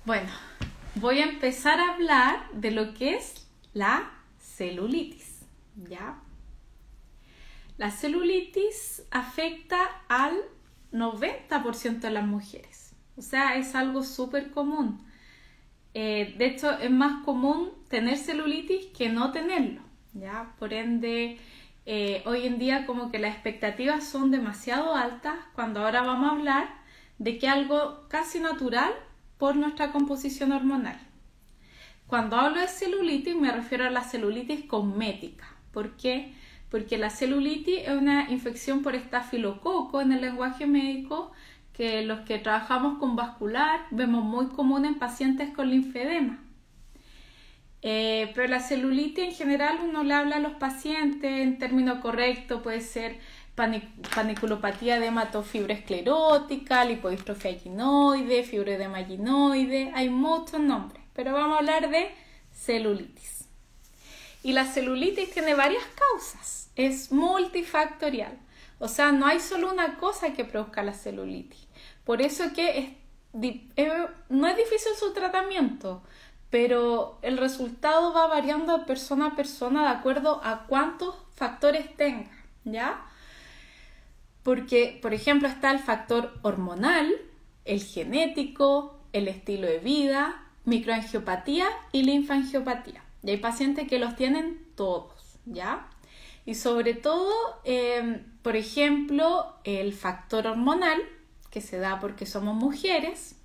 Bueno, voy a empezar a hablar de lo que es la celulitis, ¿ya? La celulitis afecta al 90% de las mujeres, o sea, es algo súper común. De hecho, es más común tener celulitis que no tenerlo, ¿ya? Por ende, hoy en día como que las expectativas son demasiado altas cuando ahora vamos a hablar de que algo casi natural por nuestra composición hormonal. Cuando hablo de celulitis me refiero a la celulitis cosmética. ¿Por qué? Porque la celulitis es una infección por estafilococo en el lenguaje médico que los que trabajamos con vascular vemos muy común en pacientes con linfedema. Pero la celulitis en general uno le habla a los pacientes en término correcto, puede ser paniculopatía de hematofibroesclerótica, lipodistrofia ginoide, fibroedema ginoide, hay muchos nombres, pero vamos a hablar de celulitis. Y la celulitis tiene varias causas, es multifactorial, o sea, no hay solo una cosa que produzca la celulitis. Por eso que no es difícil su tratamiento, pero el resultado va variando de persona a persona de acuerdo a cuántos factores tenga, ¿ya? Porque, por ejemplo, está el factor hormonal, el genético, el estilo de vida, microangiopatía y linfangiopatía. Y hay pacientes que los tienen todos, ¿ya? Y sobre todo, por ejemplo, el factor hormonal, que se da porque somos mujeres.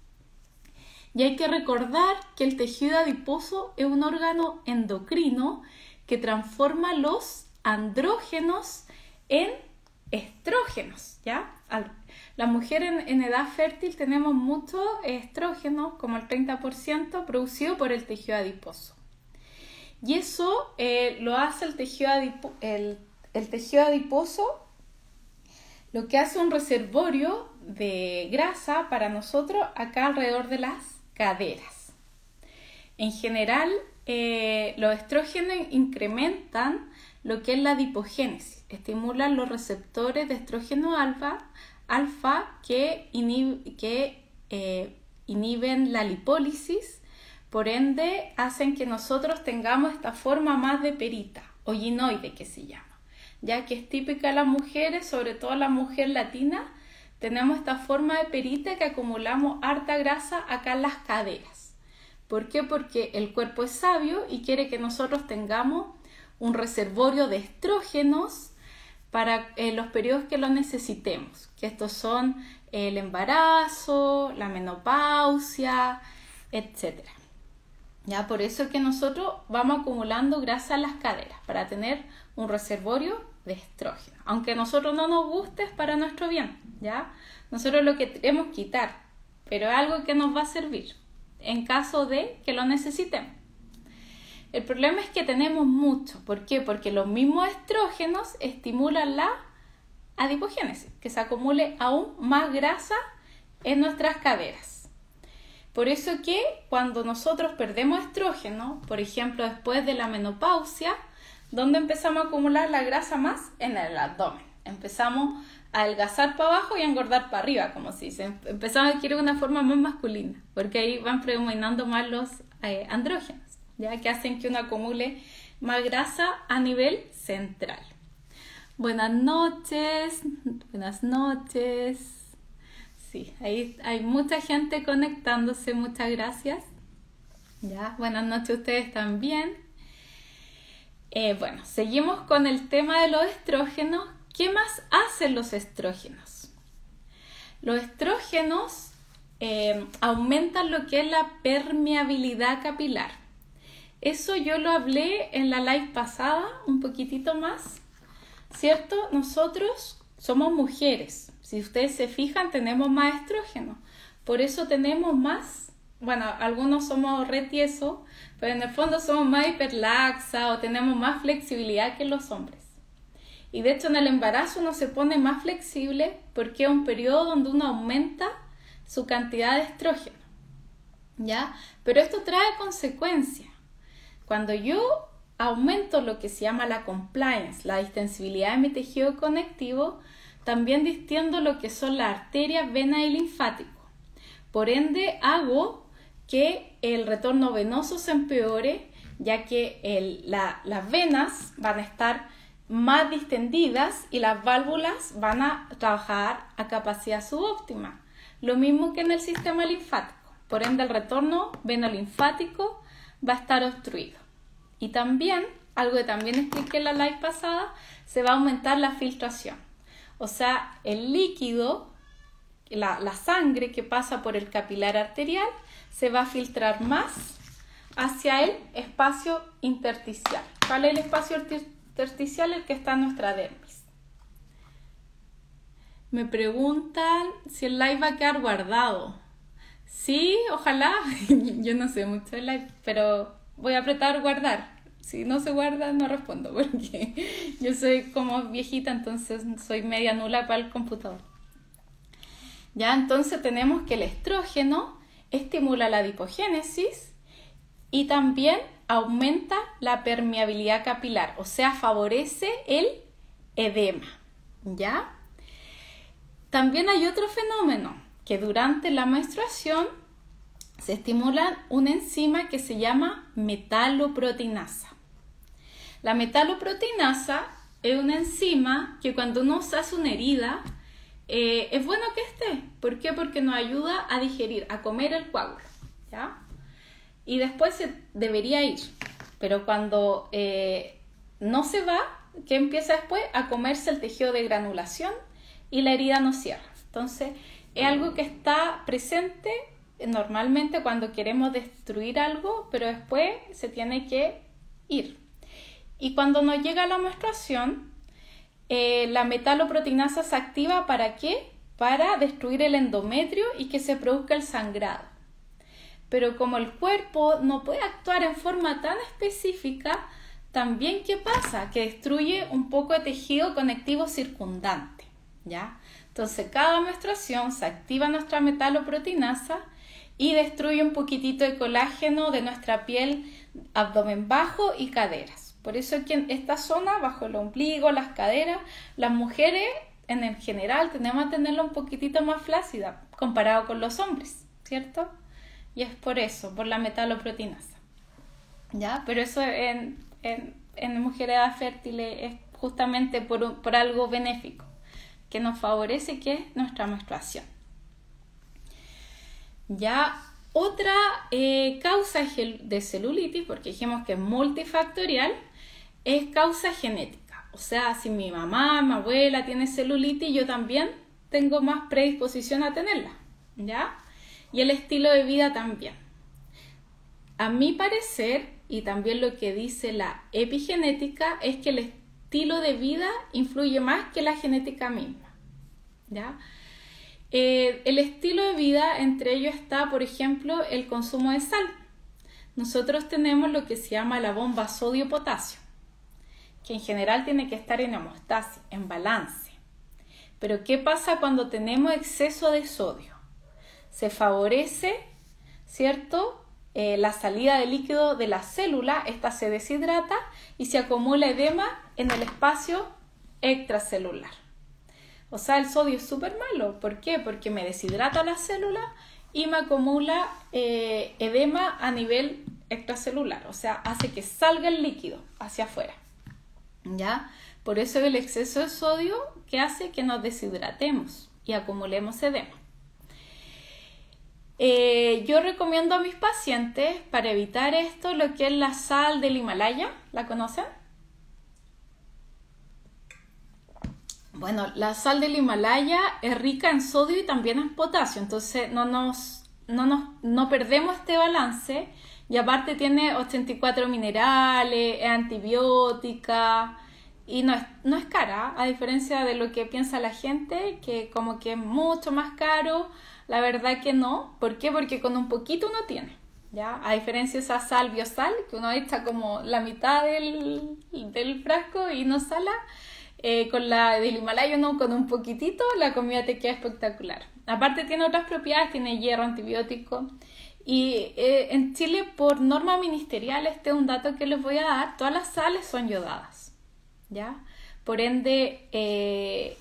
Y hay que recordar que el tejido adiposo es un órgano endocrino que transforma los andrógenos en estrógenos, ¿ya? La mujer en edad fértil tenemos muchos estrógenos, como el 30% producido por el tejido adiposo. Y eso lo hace el tejido adiposo, lo que hace un reservorio de grasa para nosotros acá alrededor de las caderas. En general, los estrógenos incrementan lo que es la adipogénesis, estimulan los receptores de estrógeno alfa que inhiben la lipólisis, por ende hacen que nosotros tengamos esta forma más de perita o ginoide que se llama, ya que es típica de las mujeres, sobre todo la mujer latina, tenemos esta forma de perita que acumulamos harta grasa acá en las caderas. ¿Por qué? Porque el cuerpo es sabio y quiere que nosotros tengamos un reservorio de estrógenos para los periodos que lo necesitemos, que estos son el embarazo, la menopausia, etc. Ya, por eso es que nosotros vamos acumulando grasa en las caderas para tener un reservorio de estrógeno. Aunque a nosotros no nos guste, es para nuestro bien, ¿ya? Nosotros lo que queremos quitar, pero es algo que nos va a servir en caso de que lo necesitemos. El problema es que tenemos mucho. ¿Por qué? Porque los mismos estrógenos estimulan la adipogénesis, que se acumule aún más grasa en nuestras caderas. Por eso que cuando nosotros perdemos estrógeno, por ejemplo después de la menopausia, ¿dónde empezamos a acumular la grasa más? En el abdomen. Empezamos a adelgazar para abajo y a engordar para arriba, como se dice. Empezamos a adquirir una forma más masculina, porque ahí van predominando más los andrógenos, ya que hacen que uno acumule más grasa a nivel central. Buenas noches. Sí, ahí hay mucha gente conectándose, muchas gracias. Ya, buenas noches a ustedes también. Bueno, seguimos con el tema de los estrógenos. ¿Qué más hacen los estrógenos? Los estrógenos aumentan lo que es la permeabilidad capilar. Eso yo lo hablé en la live pasada, un poquitito más, ¿cierto? Nosotros somos mujeres. Si ustedes se fijan, tenemos más estrógeno. Por eso tenemos más, bueno, algunos somos re tiesos, pero en el fondo somos más hiperlaxa o tenemos más flexibilidad que los hombres. Y de hecho en el embarazo uno se pone más flexible porque es un periodo donde uno aumenta su cantidad de estrógeno, ¿ya? Pero esto trae consecuencias. Cuando yo aumento lo que se llama la compliance, la distensibilidad de mi tejido conectivo, también distiendo lo que son las arterias, venas y linfáticos. Por ende, hago que el retorno venoso se empeore, ya que las venas van a estar más distendidas y las válvulas van a trabajar a capacidad subóptima. Lo mismo que en el sistema linfático. Por ende, el retorno venolinfático va a estar obstruido. Y también, algo que también expliqué en la live pasada, se va a aumentar la filtración. O sea, el líquido, la sangre que pasa por el capilar arterial, se va a filtrar más hacia el espacio intersticial. ¿Cuál es el espacio intersticial? El que está en nuestra dermis. Me preguntan si el live va a quedar guardado. Sí, ojalá. Yo no sé mucho de live, pero voy a apretar guardar. Si no se guarda, no respondo, porque yo soy como viejita, entonces soy media nula para el computador. Ya, entonces tenemos que el estrógeno estimula la adipogénesis y también aumenta la permeabilidad capilar, o sea, favorece el edema, ¿ya? También hay otro fenómeno, que durante la menstruación se estimula una enzima que se llama metaloproteinasa. La metaloproteinasa es una enzima que cuando uno se hace una herida, es bueno que esté. ¿Por qué? Porque nos ayuda a digerir, a comer el coágulo, ¿ya? Y después se debería ir. Pero cuando no se va, ¿qué empieza después? A comerse el tejido de granulación y la herida no cierra. Entonces, es algo que está presente normalmente cuando queremos destruir algo, pero después se tiene que ir. Y cuando nos llega la menstruación, la metaloproteinasa se activa ¿para qué? Para destruir el endometrio y que se produzca el sangrado. Pero como el cuerpo no puede actuar en forma tan específica, también ¿qué pasa? Que destruye un poco de tejido conectivo circundante, ¿ya? Entonces cada menstruación se activa nuestra metaloproteinasa y destruye un poquitito de colágeno de nuestra piel, abdomen bajo y caderas. Por eso que en esta zona, bajo el ombligo, las caderas, las mujeres en general tendemos a tenerla un poquitito más flácida comparado con los hombres, ¿cierto? Y es por eso, por la metaloproteinasa, ¿ya? Pero eso en mujeres fértiles es justamente por algo benéfico que nos favorece, que es nuestra menstruación. Ya, otra causa de celulitis, porque dijimos que es multifactorial, es causa genética. O sea, si mi mamá, mi abuela tiene celulitis, yo también tengo más predisposición a tenerla, ¿ya? Y el estilo de vida también. A mi parecer, y también lo que dice la epigenética, es que el estilo de vida influye más que la genética misma, ¿ya? El estilo de vida, entre ellos está, por ejemplo, el consumo de sal. Nosotros tenemos lo que se llama la bomba sodio-potasio, que en general tiene que estar en homeostasis, en balance. Pero ¿qué pasa cuando tenemos exceso de sodio? Se favorece, ¿cierto?, la salida de líquido de la célula, esta se deshidrata y se acumula edema en el espacio extracelular. O sea, el sodio es súper malo. ¿Por qué? Porque me deshidrata la célula y me acumula edema a nivel extracelular. O sea, hace que salga el líquido hacia afuera, ¿ya? Por eso el exceso de sodio que hace que nos deshidratemos y acumulemos edema. Yo recomiendo a mis pacientes, para evitar esto, lo que es la sal del Himalaya. ¿La conocen? Bueno, la sal del Himalaya es rica en sodio y también en potasio, entonces no perdemos este balance, y aparte tiene 84 minerales, es antibiótica y no es cara, a diferencia de lo que piensa la gente, que como que es mucho más caro. La verdad que no. ¿Por qué? Porque con un poquito uno tiene, ¿ya? A diferencia de esa sal biosal, que uno echa como la mitad del frasco y no sala, con la del Himalaya no, con un poquitito la comida te queda espectacular. Aparte tiene otras propiedades, tiene hierro, antibiótico. Y en Chile, por norma ministerial, este es un dato que les voy a dar, todas las sales son yodadas, ¿ya? Por ende,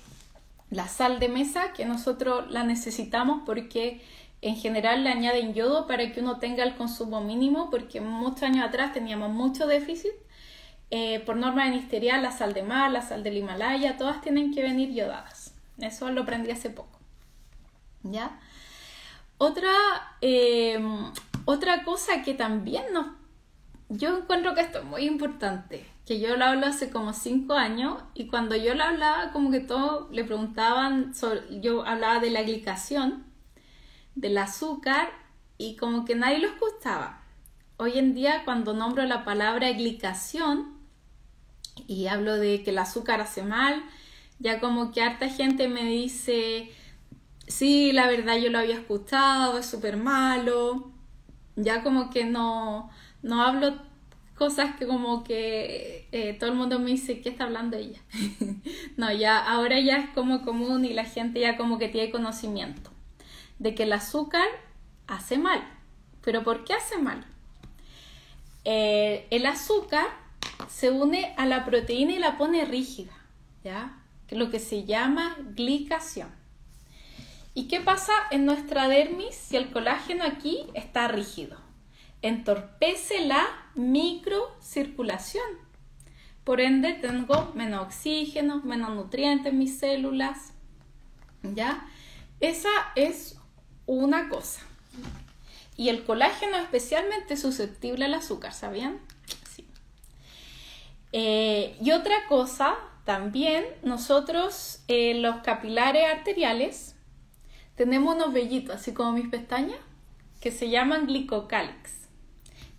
la sal de mesa, que nosotros la necesitamos porque En general le añaden yodo para que uno tenga el consumo mínimo, porque muchos años atrás teníamos mucho déficit. Por norma ministerial, la sal de mar, la sal del Himalaya, todas tienen que venir yodadas. Eso lo aprendí hace poco. ¿Ya? Otra cosa que también yo encuentro que esto es muy importante, que yo lo hablo hace como 5 años, y cuando yo lo hablaba, como que todos le preguntaban, yo hablaba de la glicación, del azúcar, y como que nadie lo escuchaba. Hoy en día, cuando nombro la palabra glicación y hablo de que el azúcar hace mal, ya como que harta gente me dice, sí, la verdad yo lo había escuchado, es súper malo. Ya como que no hablo cosas que como que todo el mundo me dice, ¿qué está hablando ella? No, ya ahora ya es como común, y la gente ya como que tiene conocimiento de que el azúcar hace mal. ¿Pero por qué hace mal? El azúcar se une a la proteína y la pone rígida, ¿ya? Que es lo que se llama glicación. ¿Y qué pasa en nuestra dermis si el colágeno aquí está rígido? Entorpece la microcirculación. Por ende, tengo menos oxígeno, menos nutrientes en mis células. ¿Ya? Esa es una cosa. Y el colágeno es especialmente susceptible al azúcar, ¿sabían? Sí. Y otra cosa, también nosotros, los capilares arteriales, tenemos unos vellitos, así como mis pestañas, que se llaman glicocálix,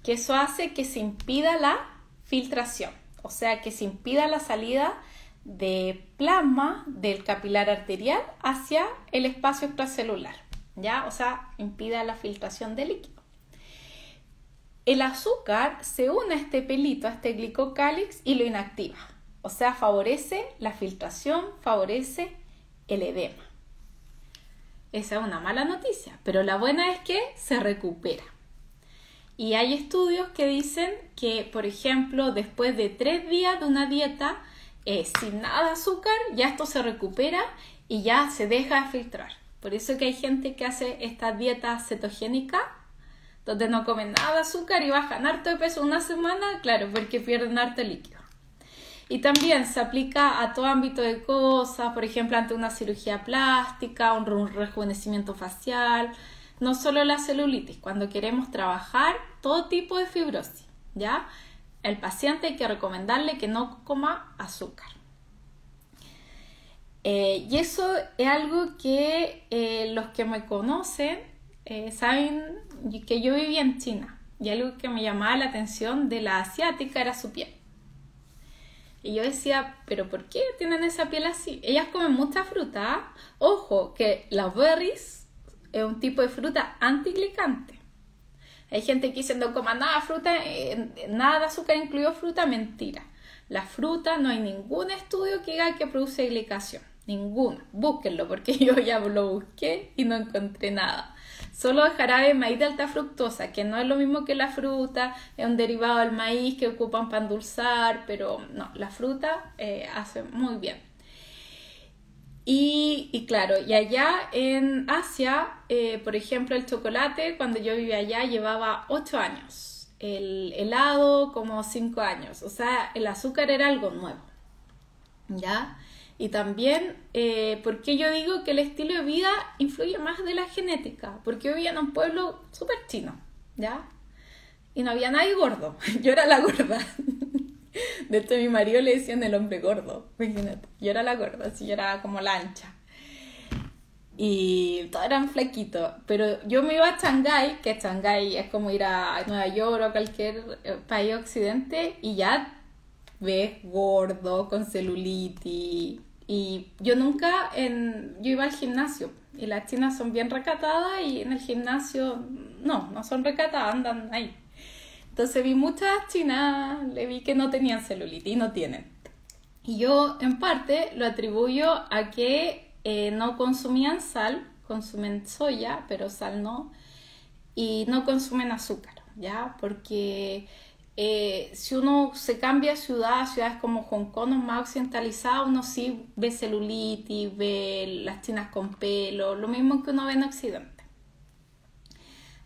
que eso hace que se impida la filtración, o sea, que se impida la salida de plasma del capilar arterial hacia el espacio extracelular, ¿ya? O sea, impida la filtración de líquido. El azúcar se une a este pelito, a este glicocálix, y lo inactiva, o sea, favorece la filtración, favorece el edema. Esa es una mala noticia, pero la buena es que se recupera. Y hay estudios que dicen que, por ejemplo, después de 3 días de una dieta sin nada de azúcar, ya esto se recupera y ya se deja de filtrar. Por eso que hay gente que hace esta dieta cetogénica, donde no comen nada de azúcar y bajan harto de peso una semana, claro, porque pierden harto líquido. Y también se aplica a todo ámbito de cosas, por ejemplo, ante una cirugía plástica, un rejuvenecimiento facial, no solo la celulitis, cuando queremos trabajar todo tipo de fibrosis, ¿ya? El paciente hay que recomendarle que no coma azúcar. Y eso es algo que los que me conocen saben que yo vivía en China, y algo que me llamaba la atención de la asiática era su piel. Y yo decía, ¿pero por qué tienen esa piel así? Ellas comen mucha fruta. Ojo, que las berries es un tipo de fruta antiglicante. Hay gente que dice, no coma nada de fruta, nada de azúcar incluido fruta. Mentira. La fruta, no hay ningún estudio que diga que produce glicación. Ninguno. Búsquenlo, porque yo ya lo busqué y no encontré nada. Solo el jarabe de maíz de alta fructosa, que no es lo mismo que la fruta, es un derivado del maíz que ocupan para endulzar, pero no, la fruta hace muy bien. Y claro, y allá en Asia, por ejemplo, el chocolate, cuando yo vivía allá, llevaba 8 años. El helado, como 5 años. O sea, el azúcar era algo nuevo, ¿ya? Y también, ¿por qué yo digo que el estilo de vida influye más de la genética? Porque yo vivía en un pueblo súper chino, ¿ya? Y no había nadie gordo. Yo era la gorda. De hecho, a mi marido le decían el hombre gordo. Imagínate. Yo era la gorda, así yo era como la ancha. Y todos eran flaquitos. Pero yo me iba a Shanghái, que Shanghái es como ir a Nueva York o cualquier país occidente, y ya ves gordo, con celulitis. Y yo yo iba al gimnasio, y las chinas son bien recatadas, y en el gimnasio no son recatadas, andan ahí. Entonces vi muchas chinas, le vi que no tenían celulitis, y no tienen. Y yo en parte lo atribuyo a que no consumían sal, consumen soya, pero sal no, y no consumen azúcar, ¿ya? Porque si uno se cambia de ciudades como Hong Kong, más occidentalizadas, uno sí ve celulitis, ve las chinas con pelo, lo mismo que uno ve en Occidente.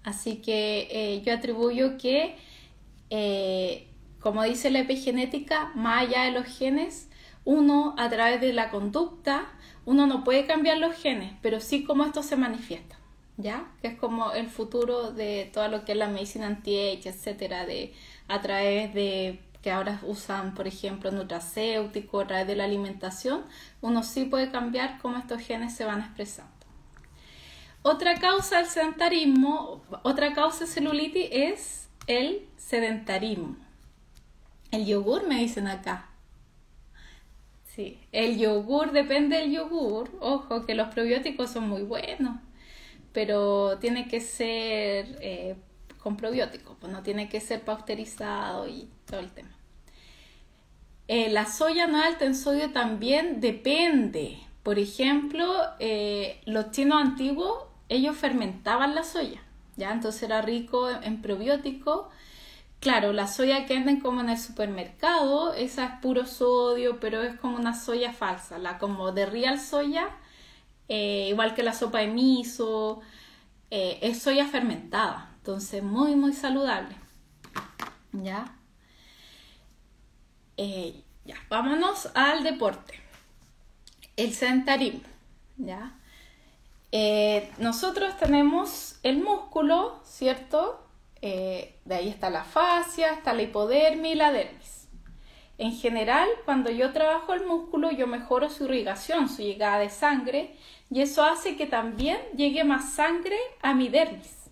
Así que yo atribuyo que, como dice la epigenética, más allá de los genes, uno a través de la conducta, uno no puede cambiar los genes, pero sí cómo esto se manifiesta, ¿ya? Que es como el futuro de todo lo que es la medicina anti-age, etcétera, a través de que ahora usan, por ejemplo, nutracéuticos, a través de la alimentación, uno sí puede cambiar cómo estos genes se van expresando. Otra causa del sedentarismo, otra causa de celulitis es el sedentarismo. El yogur, me dicen acá. Sí, el yogur, depende del yogur. Ojo, que los probióticos son muy buenos, pero tiene que ser con probióticos, pues no tiene que ser pasteurizado y todo el tema. La soya no alta en sodio también depende. Por ejemplo, los chinos antiguos, ellos fermentaban la soya, ¿ya? Entonces era rico en probióticos. Claro, la soya que venden como en el supermercado, esa es puro sodio, pero es como una soya falsa, la como de real soya, igual que la sopa de miso, es soya fermentada, entonces muy muy saludable. ¿Ya? Ya, vámonos al deporte, el sedentarismo, ¿ya? Nosotros tenemos el músculo, ¿cierto? De ahí está la fascia, está la hipodermis y la dermis. En general, cuando yo trabajo el músculo, yo mejoro su irrigación, su llegada de sangre, y eso hace que también llegue más sangre a mi dermis,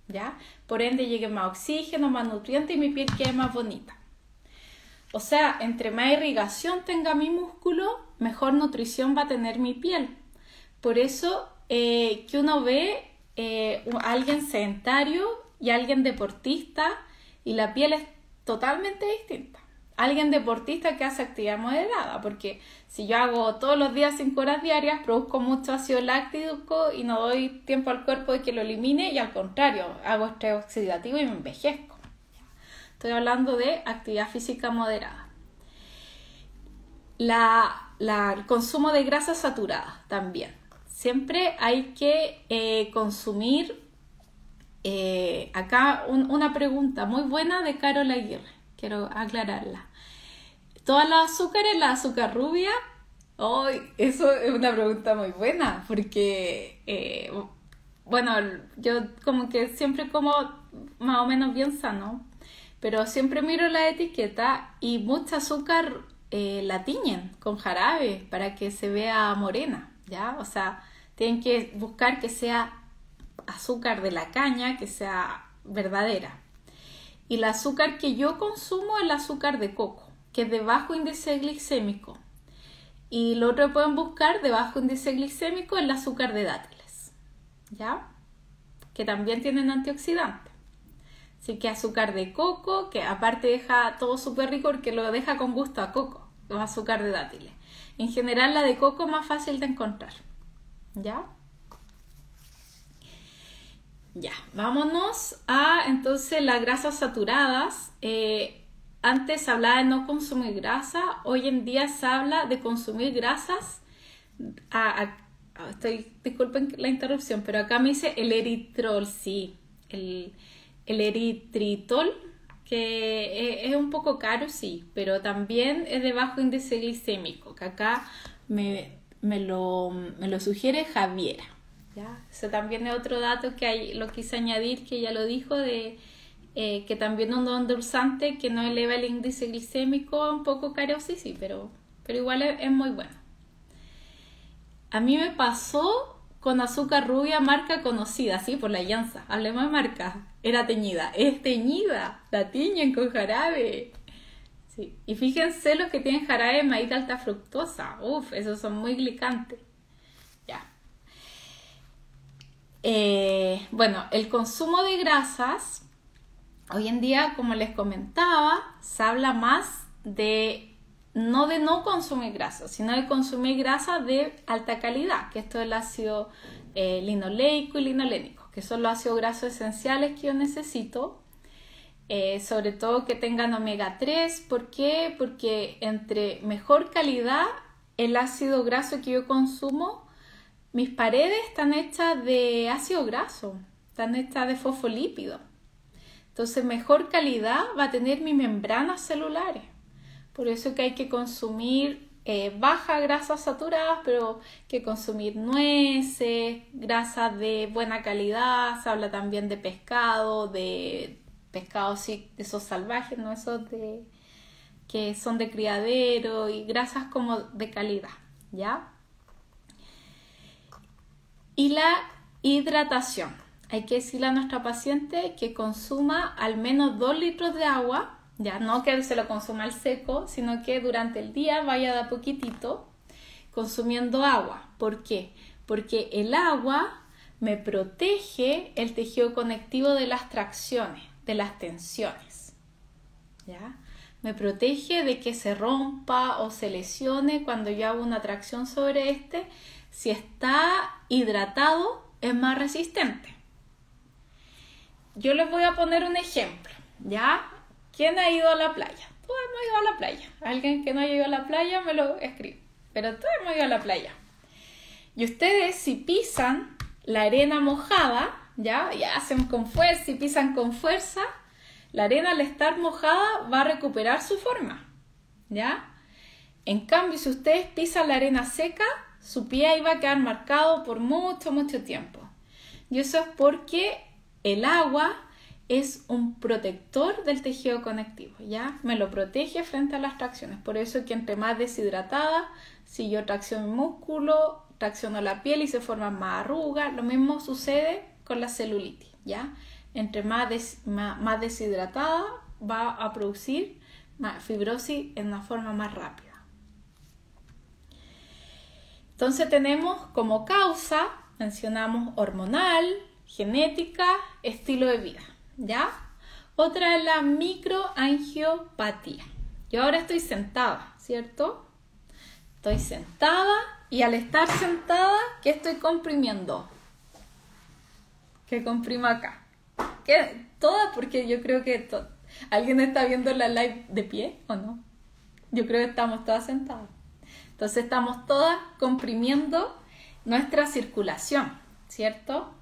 ¿ya? Por ende, llegue más oxígeno, más nutrientes y mi piel quede más bonita. O sea, entre más irrigación tenga mi músculo, mejor nutrición va a tener mi piel. Por eso que uno ve a alguien sedentario y alguien deportista y la piel es totalmente distinta. Alguien deportista que hace actividad moderada, porque si yo hago todos los días 5 horas diarias, produzco mucho ácido láctico y no doy tiempo al cuerpo de que lo elimine y al contrario, hago estrés oxidativo y me envejezco. Estoy hablando de actividad física moderada. El consumo de grasas saturadas también. Siempre hay que consumir. Acá una pregunta muy buena de Carol Aguirre, quiero aclararla. ¿Todas las azúcares, la azúcar rubia? Oh, eso es una pregunta muy buena, porque bueno, yo como que siempre como más o menos bien sano, pero siempre miro la etiqueta y mucha azúcar la tiñen con jarabe para que se vea morena, ¿ya? O sea, tienen que buscar que sea azúcar de la caña, que sea verdadera. Y el azúcar que yo consumo es el azúcar de coco, que es de bajo índice glicémico. Y lo otro que pueden buscar de bajo índice glicémico es el azúcar de dátiles, ¿ya? Que también tienen antioxidantes. Así que azúcar de coco, que aparte deja todo súper rico porque lo deja con gusto a coco, los azúcar de dátiles. En general la de coco es más fácil de encontrar, ¿ya? Ya, vámonos a entonces las grasas saturadas. Antes se hablaba de no consumir grasa, hoy en día se habla de consumir grasas. Disculpen la interrupción, pero acá me dice el eritrol, sí, el eritritol, que es un poco caro, sí, pero también es de bajo índice glicémico, que acá me lo sugiere Javiera. ¿Ya? Eso también es otro dato que lo quise añadir, que ella lo dijo, de que también un endulzante que no eleva el índice glicémico, un poco caro, sí, pero igual es muy bueno. A mí me pasó con azúcar rubia marca conocida, sí, por la Llanza, hablemos de marca, era teñida, es teñida, la tiñen con jarabe. Sí. Y fíjense los que tienen jarabe de maíz de alta fructosa, esos son muy glicantes. Bueno, el consumo de grasas, hoy en día, como les comentaba, se habla más no de no consumir grasa, sino de consumir grasa de alta calidad, que esto es el ácido linoleico y linolénico, que son los ácidos grasos esenciales que yo necesito, sobre todo que tengan omega 3. ¿Por qué? Porque entre mejor calidad el ácido graso que yo consumo, mis paredes están hechas de ácido graso. están hechas de fosfolípidos. Entonces, mejor calidad va a tener mis membranas celulares. Por eso que hay que consumir bajas grasas saturadas, pero que consumir nueces, grasas de buena calidad. Se habla también de pescado sí, esos salvajes, no esos que son de criadero, y grasas como de calidad, ¿ya? Y la hidratación. Hay que decirle a nuestra paciente que consuma al menos 2 litros de agua, ya no que se lo consuma al seco, sino que durante el día vaya de a poquitito consumiendo agua. ¿Por qué? Porque el agua me protege el tejido conectivo de las tracciones, de las tensiones, ¿ya? Me protege de que se rompa o se lesione cuando yo hago una tracción sobre este. Si está hidratado, es más resistente. Yo les voy a poner un ejemplo, ¿ya? ¿Quién ha ido a la playa? Todos hemos ido a la playa. Alguien que no haya ido a la playa me lo escribe. Pero todos hemos ido a la playa. Y ustedes, si pisan la arena mojada, ya hacen con fuerza y pisan con fuerza, la arena al estar mojada va a recuperar su forma, ¿ya? En cambio, si ustedes pisan la arena seca, su pie ahí va a quedar marcado por mucho, mucho tiempo. Y eso es porque el agua es un protector del tejido conectivo, ¿ya? Me lo protege frente a las tracciones. Por eso que entre más deshidratada, si yo tracciono el músculo, tracciono la piel y se forman más arrugas. Lo mismo sucede con la celulitis, ¿ya? Entre más deshidratada va a producir más fibrosis en una forma más rápida. Entonces tenemos como causa, mencionamos hormonal, genética, estilo de vida, ¿ya? Otra es la microangiopatía. Yo ahora estoy sentada, ¿cierto? Estoy sentada y al estar sentada, ¿qué estoy comprimiendo? ¿Qué comprimo acá? ¿Qué? Todas, porque yo creo que ¿alguien está viendo la live de pie o no? Yo creo que estamos todas sentadas. Entonces estamos todas comprimiendo nuestra circulación, ¿cierto?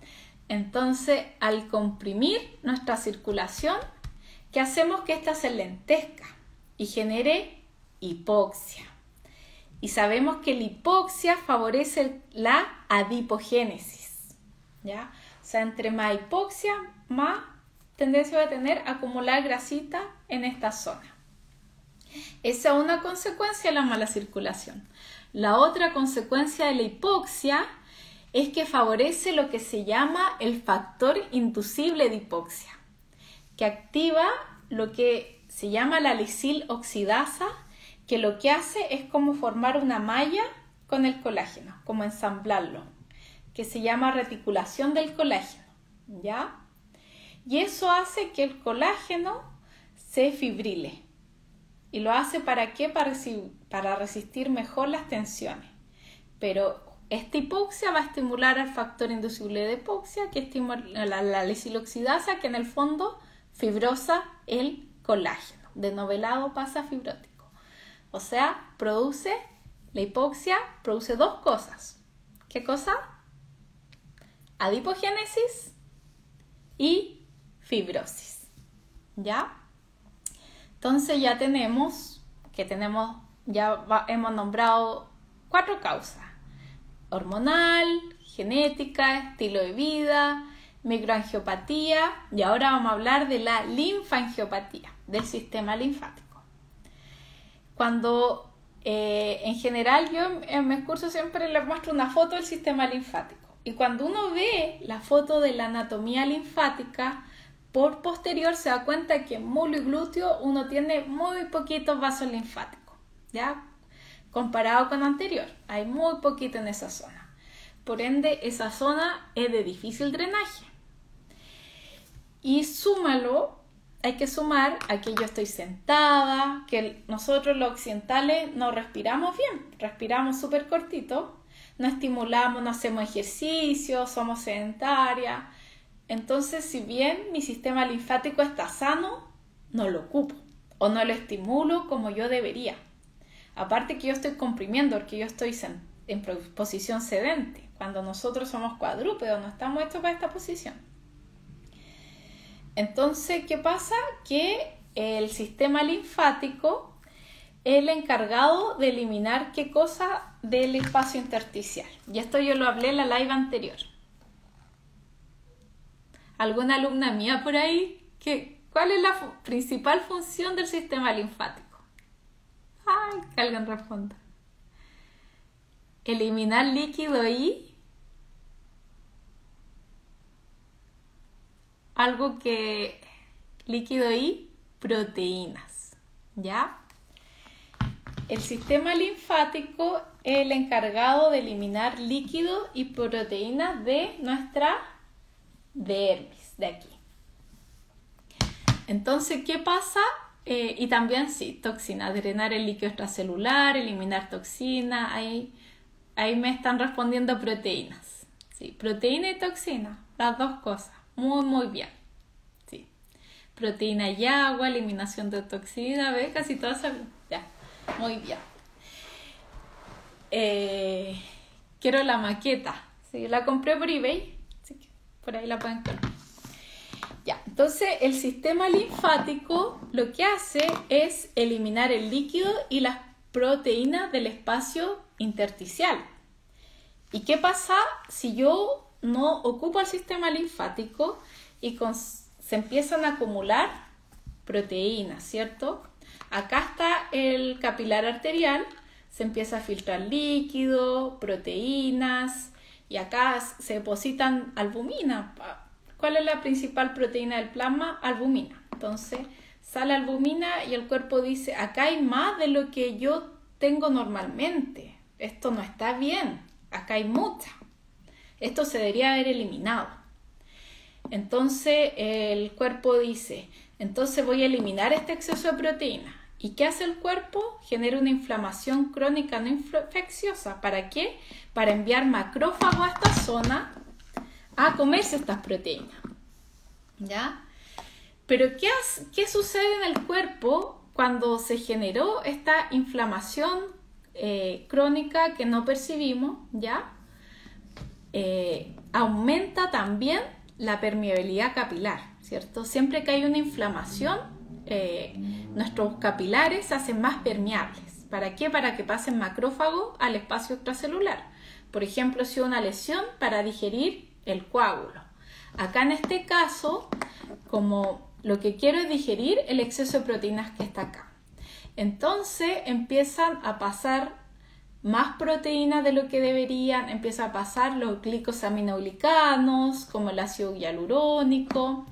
Entonces, al comprimir nuestra circulación, ¿qué hacemos? Que ésta se lentezca y genere hipoxia. Y sabemos que la hipoxia favorece la adipogénesis, ¿ya? O sea, entre más hipoxia, más tendencia va a tener a acumular grasita en esta zona. Esa es una consecuencia de la mala circulación. La otra consecuencia de la hipoxia es que favorece lo que se llama el factor inducible de hipoxia, que activa lo que se llama la lisil oxidasa, que lo que hace es como formar una malla con el colágeno, como ensamblarlo, que se llama reticulación del colágeno, ¿ya? Y eso hace que el colágeno se fibrile. ¿Y lo hace para qué? Para resistir mejor las tensiones. Pero esta hipoxia va a estimular al factor inducible de hipoxia, que estimula la lesiloxidasa, que en el fondo fibrosa el colágeno. De novelado pasa a fibrótico. O sea, la hipoxia produce 2 cosas. ¿Qué cosa? Adipogénesis y fibrosis. ¿Ya? Entonces ya hemos nombrado 4 causas: hormonal, genética, estilo de vida, microangiopatía, y ahora vamos a hablar de la linfangiopatía, del sistema linfático. Cuando en general yo en mis cursos siempre les muestro una foto del sistema linfático, y cuando uno ve la foto de la anatomía linfática, por posterior se da cuenta que en muslo y glúteo uno tiene muy poquitos vasos linfáticos, ¿ya? Comparado con anterior, hay muy poquito en esa zona. Por ende, esa zona es de difícil drenaje. Y hay que sumar a que yo estoy sentada, que nosotros los occidentales no respiramos bien, respiramos súper cortito, no estimulamos, no hacemos ejercicio, somos sedentarias. Entonces, si bien mi sistema linfático está sano, no lo ocupo o no lo estimulo como yo debería. Aparte que yo estoy comprimiendo, porque yo estoy en posición sedente. Cuando nosotros somos cuadrúpedos, no estamos hechos para esta posición. Entonces, ¿qué pasa? Que el sistema linfático es el encargado de eliminar qué cosa del espacio intersticial. Y esto yo lo hablé en la live anterior. ¿Alguna alumna mía por ahí? ¿Cuál es la principal función del sistema linfático? Ay, que alguien responda. Eliminar líquido y líquido y proteínas, ¿ya? El sistema linfático es el encargado de eliminar líquido y proteínas de nuestra dermis, de aquí. Entonces, ¿qué pasa? Y también, sí, toxinas, drenar el líquido extracelular, eliminar toxinas, ahí me están respondiendo proteínas. Sí, proteína y toxina, las dos cosas, muy, muy bien. Sí. Proteína y agua, eliminación de toxinas, ¿ves? Casi todo eso, ya, muy bien. Quiero la maqueta, sí, la compré por eBay, así que por ahí la pueden encontrar. Ya, entonces el sistema linfático lo que hace es eliminar el líquido y las proteínas del espacio intersticial. ¿Y qué pasa si yo no ocupo el sistema linfático y se empiezan a acumular proteínas, ¿cierto? Acá está el capilar arterial, se empieza a filtrar líquido, proteínas y acá se depositan albumina. ¿Cuál es la principal proteína del plasma? Albumina. Entonces sale albumina y el cuerpo dice, acá hay más de lo que yo tengo normalmente. Esto no está bien. Acá hay mucha. Esto se debería haber eliminado. Entonces el cuerpo dice, entonces voy a eliminar este exceso de proteína. ¿Y qué hace el cuerpo? Genera una inflamación crónica no infecciosa. ¿Para qué? Para enviar macrófagos a esta zona a comerse estas proteínas, ¿ya? Pero ¿qué sucede en el cuerpo cuando se generó esta inflamación crónica que no percibimos, ¿ya? Aumenta también la permeabilidad capilar, ¿cierto? Siempre que hay una inflamación, nuestros capilares se hacen más permeables. ¿Para qué? Para que pasen macrófagos al espacio extracelular. Por ejemplo, si hay una lesión, para digerir el coágulo. Acá en este caso, como lo que quiero es digerir el exceso de proteínas que está acá. Entonces empiezan a pasar más proteínas de lo que deberían, empieza a pasar los glicosaminoglicanos, como el ácido hialurónico.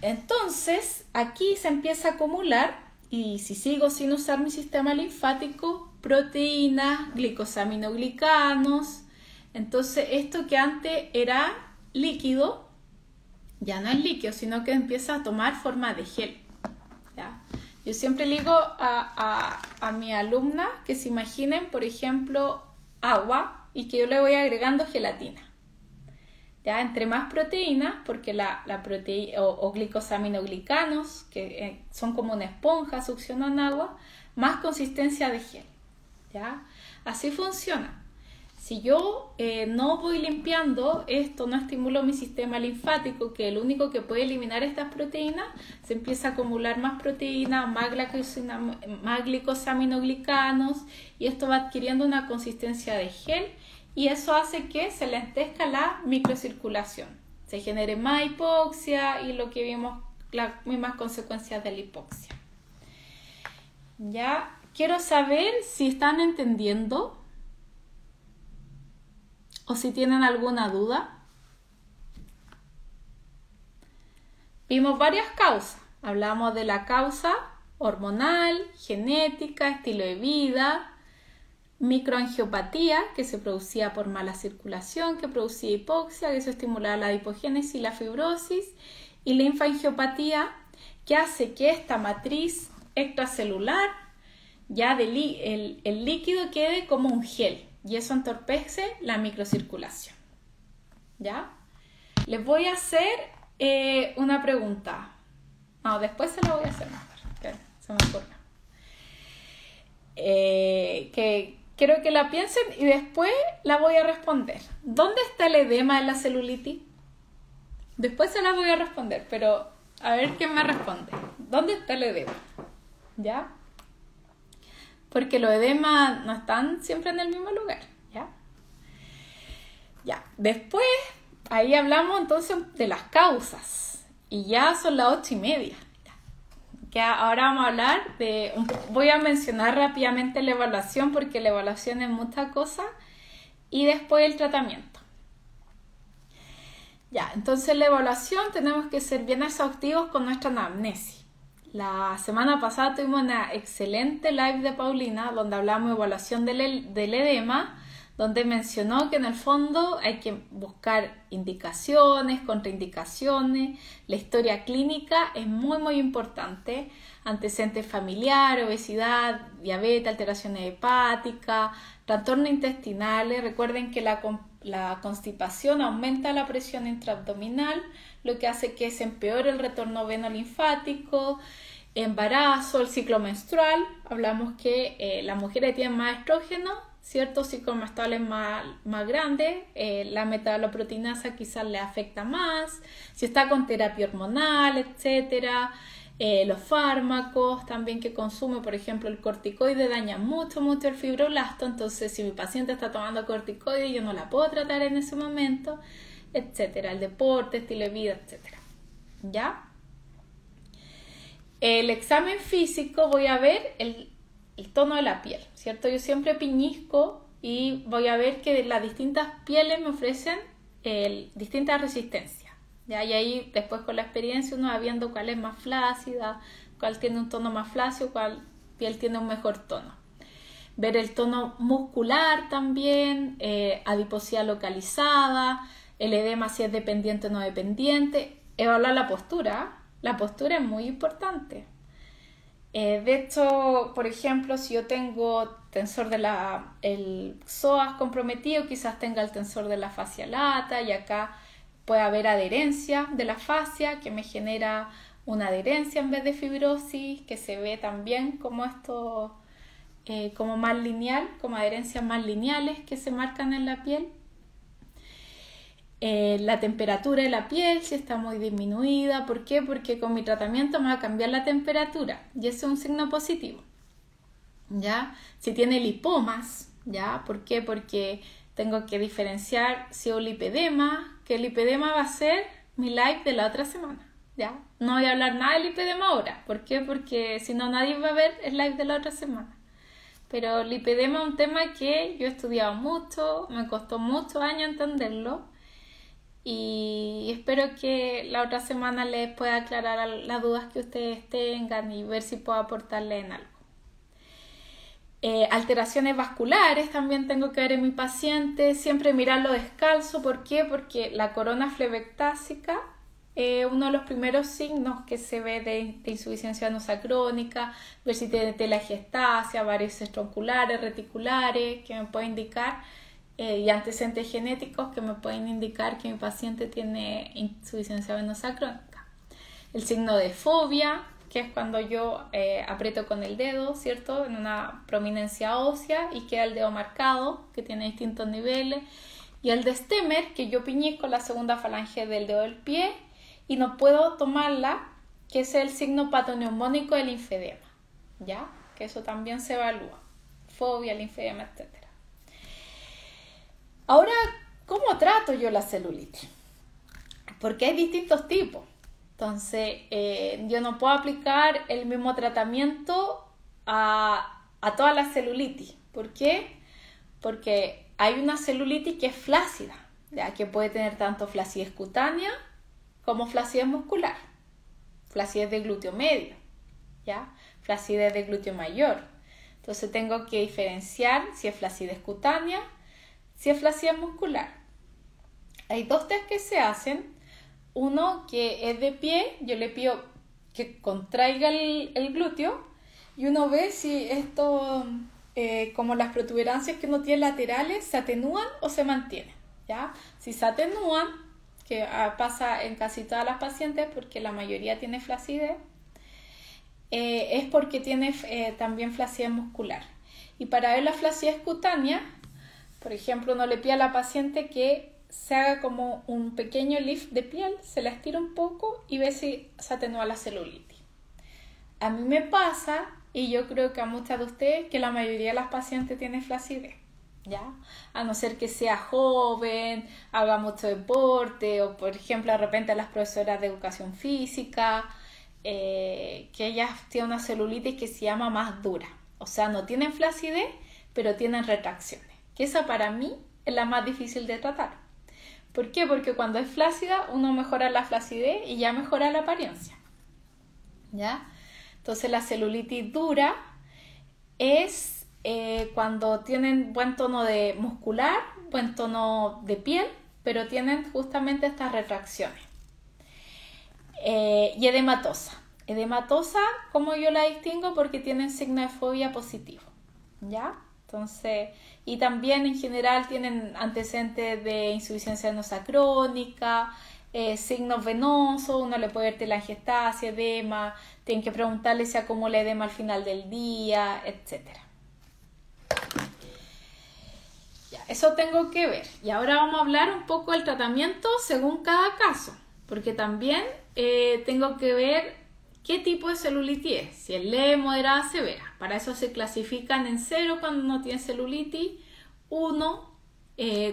Entonces aquí se empieza a acumular, y si sigo sin usar mi sistema linfático, proteínas, glicosaminoglicanos. Entonces esto que antes era líquido, ya no es líquido, sino que empieza a tomar forma de gel, ¿ya? Yo siempre le digo a mi alumna que se imaginen, por ejemplo, agua y que yo le voy agregando gelatina. ¿Ya? Entre más proteínas, porque la proteína o glicosaminoglicanos, que son como una esponja, succionan agua, más consistencia de gel, ¿ya? Así funciona. Si yo no voy limpiando esto, no estimulo mi sistema linfático, que es el único que puede eliminar estas proteínas, se empieza a acumular más proteínas, más glicosaminoglicanos, y esto va adquiriendo una consistencia de gel, y eso hace que se lentezca la microcirculación. Se genere más hipoxia y lo que vimos, las mismas consecuencias de la hipoxia. Ya, quiero saber si están entendiendo o si tienen alguna duda. Vimos varias causas. Hablamos de la causa hormonal, genética, estilo de vida, microangiopatía, que se producía por mala circulación, que producía hipoxia, que eso estimulaba la adipogénesis y la fibrosis, y linfangiopatía, que hace que esta matriz extracelular, ya el líquido quede como un gel, y eso entorpece la microcirculación. ¿Ya? Les voy a hacer una pregunta. No, después se la voy a hacer mejor. Se me ocurrió. Que quiero que la piensen y después la voy a responder. ¿Dónde está el edema de la celulitis? Después se las voy a responder, pero a ver quién me responde. ¿Dónde está el edema? ¿Ya? Porque los edemas no están siempre en el mismo lugar, ¿ya? Ya, después, ahí hablamos entonces de las causas. Y ya son las 8:30. Que ahora vamos a hablar voy a mencionar rápidamente la evaluación, porque la evaluación es mucha cosa, y después el tratamiento. Ya, entonces la evaluación tenemos que ser bien exhaustivos con nuestra anamnesis. La semana pasada tuvimos una excelente live de Paulina donde hablamos de evaluación del edema, donde mencionó que en el fondo hay que buscar indicaciones, contraindicaciones, la historia clínica es muy muy importante, antecedentes familiares, obesidad, diabetes, alteraciones hepáticas, trastornos intestinales. Recuerden que la constipación aumenta la presión intraabdominal, lo que hace que se empeore el retorno veno-linfático, embarazo, el ciclo menstrual. Hablamos que las mujeres tienen más estrógeno, ciertos ciclos menstruales más grandes, la metaloproteinasa quizás le afecta más, si está con terapia hormonal, etcétera. Los fármacos también que consume, por ejemplo el corticoide daña mucho el fibroblasto, entonces si mi paciente está tomando corticoide yo no la puedo tratar en ese momento, etcétera. El deporte, estilo de vida, etcétera. ¿Ya? El examen físico voy a ver el tono de la piel, ¿cierto? Yo siempre piñisco y voy a ver que las distintas pieles me ofrecen distintas resistencias, ¿ya? Y ahí después con la experiencia uno va viendo cuál es más flácida, cuál tiene un tono más flácido, cuál piel tiene un mejor tono. Ver el tono muscular también, adiposidad localizada, el edema si es dependiente o no dependiente, evaluar la postura. La postura es muy importante. De hecho, por ejemplo, si yo tengo tensor el psoas comprometido, quizás tenga el tensor de la fascia lata y acá puede haber adherencia de la fascia que me genera una adherencia en vez de fibrosis, que se ve también como esto, como más lineal, como adherencias más lineales que se marcan en la piel. La temperatura de la piel, si está muy disminuida. ¿Por qué? Porque con mi tratamiento me va a cambiar la temperatura y ese es un signo positivo, ¿ya? Si tiene lipomas, ¿ya? ¿Por qué? Porque tengo que diferenciar si es un lipedema, que el lipedema va a ser mi live de la otra semana, ¿ya? No voy a hablar nada de lipedema ahora. ¿Por qué? Porque si no nadie va a ver el live de la otra semana. Pero el lipedema es un tema que yo he estudiado mucho, me costó muchos años entenderlo. Y espero que la otra semana les pueda aclarar las dudas que ustedes tengan y ver si puedo aportarles en algo. Alteraciones vasculares también tengo que ver en mi paciente, siempre mirarlo descalzo. ¿Por qué? Porque la corona flebectásica es uno de los primeros signos que se ve de insuficiencia venosa crónica, ver si tiene telangiectasia, varices tronculares, reticulares, que me puede indicar y antecedentes genéticos que me pueden indicar que mi paciente tiene insuficiencia venosa crónica. El signo de fobia, que es cuando yo aprieto con el dedo, ¿cierto? En una prominencia ósea y queda el dedo marcado, que tiene distintos niveles. Y el de Stemmer, que yo piñisco la segunda falange del dedo del pie y no puedo tomarla, que es el signo patoneumónico del linfedema, ¿ya? Que eso también se evalúa. Fobia, linfedema, etc. Ahora, ¿cómo trato yo la celulitis? Porque hay distintos tipos. Entonces, yo no puedo aplicar el mismo tratamiento a toda la celulitis. ¿Por qué? Porque hay una celulitis que es flácida, ¿ya? Que puede tener tanto flacidez cutánea como flacidez muscular. Flacidez de glúteo medio, ¿ya? Flacidez de glúteo mayor. Entonces, tengo que diferenciar si es flacidez cutánea, si es flacidez muscular. Hay dos test que se hacen. Uno que es de pie, yo le pido que contraiga el glúteo y uno ve si esto, como las protuberancias que uno tiene laterales, se atenúan o se mantienen, ¿ya? Si se atenúan, que pasa en casi todas las pacientes porque la mayoría tiene flacidez, es porque tiene también flacidez muscular. Y para ver la flacidez cutánea, por ejemplo, uno le pide a la paciente que se haga como un pequeño lift de piel, se la estira un poco y ve si se atenúa la celulitis. A mí me pasa, y yo creo que a muchas de ustedes, que la mayoría de las pacientes tienen flacidez, ¿ya? A no ser que sea joven, haga mucho deporte, o por ejemplo de repente las profesoras de educación física, que ellas tienen una celulitis que se llama más dura. O sea, no tienen flacidez, pero tienen retracciones. Que esa para mí es la más difícil de tratar. ¿Por qué? Porque cuando es flácida, uno mejora la flacidez y ya mejora la apariencia, ¿ya? Entonces la celulitis dura es cuando tienen buen tono de muscular, buen tono de piel, pero tienen justamente estas retracciones. Y edematosa. Edematosa, ¿cómo yo la distingo? Porque tienen signo de fobia positivo, ¿ya? Entonces, y también en general tienen antecedentes de insuficiencia venosa crónica, signos venosos, uno le puede ver telangiectasia, edema, tienen que preguntarle si acumula edema al final del día, etc. Ya, eso tengo que ver. Y ahora vamos a hablar un poco del tratamiento según cada caso, porque también tengo que ver qué tipo de celulitis es, si es leve, moderada, severa. Para eso se clasifican en 0 cuando no tiene celulitis, 1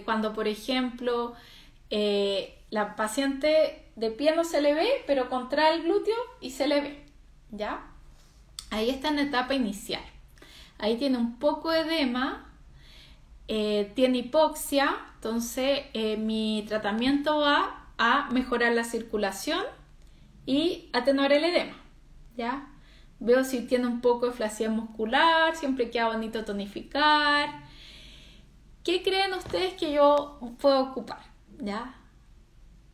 cuando, por ejemplo, la paciente de pie no se le ve, pero contrae el glúteo y se le ve, ¿ya? Ahí está en la etapa inicial. Ahí tiene un poco de edema, tiene hipoxia, entonces mi tratamiento va a mejorar la circulación y atenuar el edema, ¿ya? Veo si tiene un poco de flacidez muscular, siempre queda bonito tonificar. ¿Qué creen ustedes que yo puedo ocupar, ¿ya?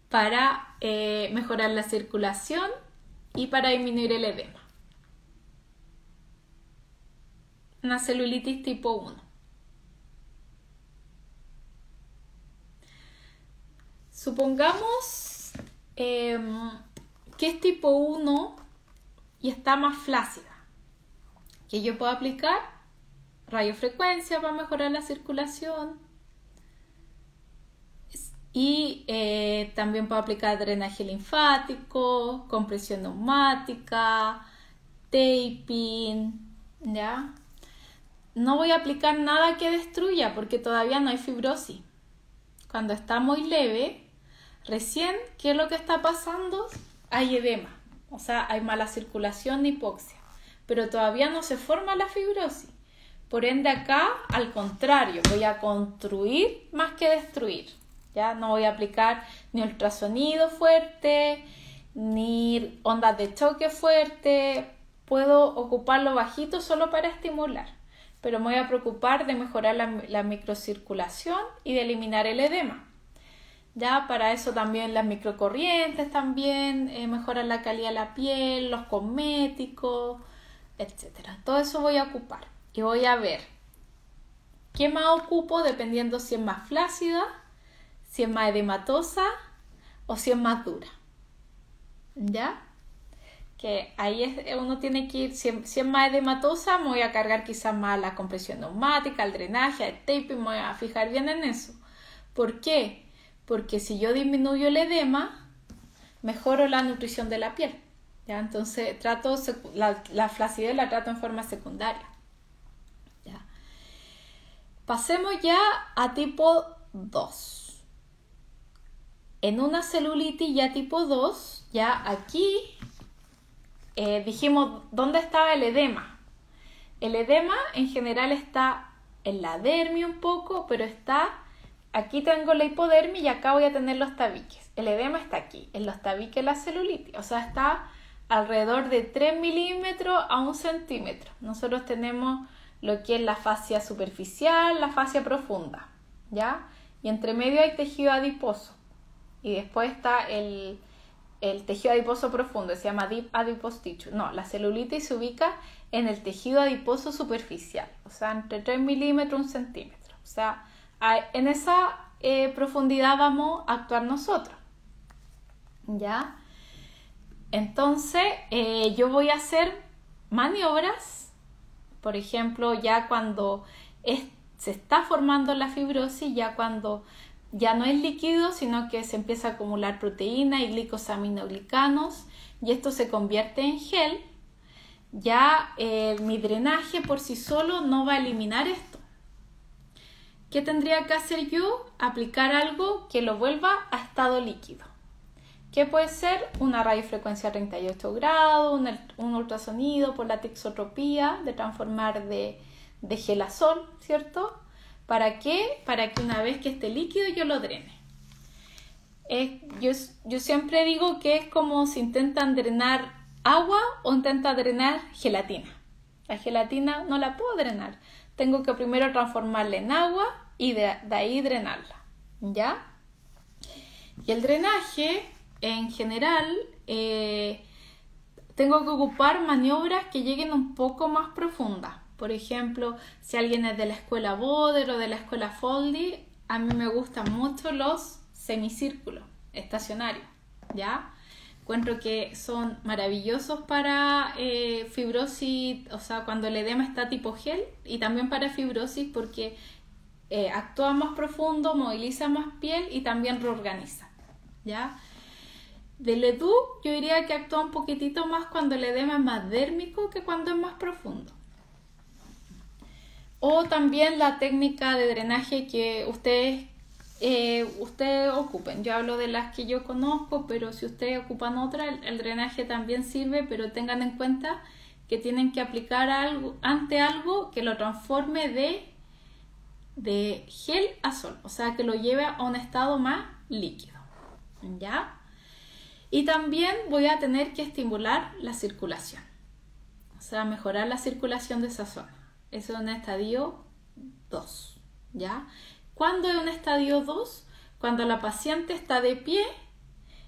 Para mejorar la circulación y para disminuir el edema? Una celulitis tipo 1. Supongamos que es tipo 1 y está más flácida. ¿Qué yo puedo aplicar? Radiofrecuencia para mejorar la circulación. Y también puedo aplicar drenaje linfático, compresión neumática, taping, ¿ya? No voy a aplicar nada que destruya porque todavía no hay fibrosis. Cuando está muy leve, recién, ¿qué es lo que está pasando? Hay edema, o sea, hay mala circulación, hipoxia, pero todavía no se forma la fibrosis. Por ende acá, al contrario, voy a construir más que destruir. ¿Ya? No voy a aplicar ni ultrasonido fuerte, ni ondas de choque fuerte. Puedo ocuparlo bajito solo para estimular, pero me voy a preocupar de mejorar la microcirculación y de eliminar el edema. Ya para eso también las microcorrientes también mejoran la calidad de la piel, los cosméticos, etc. Todo eso voy a ocupar y voy a ver qué más ocupo dependiendo si es más flácida, si es más edematosa o si es más dura. ¿Ya? Que ahí uno tiene que ir, si es más edematosa, me voy a cargar quizás más la compresión neumática, el drenaje, el taping, me voy a fijar bien en eso. ¿Por qué? Porque si yo disminuyo el edema, mejoro la nutrición de la piel. ¿Ya? Entonces trato la flacidez la trato en forma secundaria. ¿Ya? Pasemos ya a tipo 2. En una celulitis ya tipo 2, ya aquí dijimos dónde estaba el edema. El edema en general está en la dermis un poco, pero está, aquí tengo la hipodermis y acá voy a tener los tabiques. El edema está aquí, en los tabiques la celulitis, o sea, está alrededor de 3 milímetros a 1 centímetro. Nosotros tenemos lo que es la fascia superficial, la fascia profunda, ¿ya? Y entre medio hay tejido adiposo. Y después está el tejido adiposo profundo, se llama deep adipose tissue. No, la celulitis se ubica en el tejido adiposo superficial, o sea, entre 3 milímetros y 1 centímetro. O sea, en esa profundidad vamos a actuar nosotros, ¿ya? Entonces, yo voy a hacer maniobras, por ejemplo, ya cuando se está formando la fibrosis, ya cuando ya no es líquido, sino que se empieza a acumular proteína y glicosaminoglicanos y esto se convierte en gel, ya mi drenaje por sí solo no va a eliminar esto. ¿Qué tendría que hacer yo? Aplicar algo que lo vuelva a estado líquido. ¿Qué puede ser? Una radiofrecuencia a 38 grados, un ultrasonido por la tixotropía de transformar de gel a sol, ¿cierto? ¿Para qué? Para que una vez que esté líquido yo lo drene. Yo siempre digo que es como si intentan drenar agua o intentan drenar gelatina. La gelatina no la puedo drenar. Tengo que primero transformarla en agua y de ahí drenarla, ¿ya? Y el drenaje, en general, tengo que ocupar maniobras que lleguen un poco más profundas. Por ejemplo, si alguien es de la escuela Boder o de la escuela Foldy, a mí me gustan mucho los semicírculos estacionarios, ¿ya? Encuentro que son maravillosos para fibrosis, o sea, cuando el edema está tipo gel, y también para fibrosis porque actúa más profundo, moviliza más piel y también reorganiza, ¿ya? Del EDU yo diría que actúa un poquitito más cuando el edema es más dérmico que cuando es más profundo. O también la técnica de drenaje que ustedes ocupen. Yo hablo de las que yo conozco, pero si ustedes ocupan otra, el drenaje también sirve, pero tengan en cuenta que tienen que aplicar algo que lo transforme de gel a sol, o sea que lo lleve a un estado más líquido, ¿ya? Y también voy a tener que estimular la circulación, o sea, mejorar la circulación de esa zona. Eso es un estadio 2, ¿ya? ¿Cuándo es un estadio 2? Cuando la paciente está de pie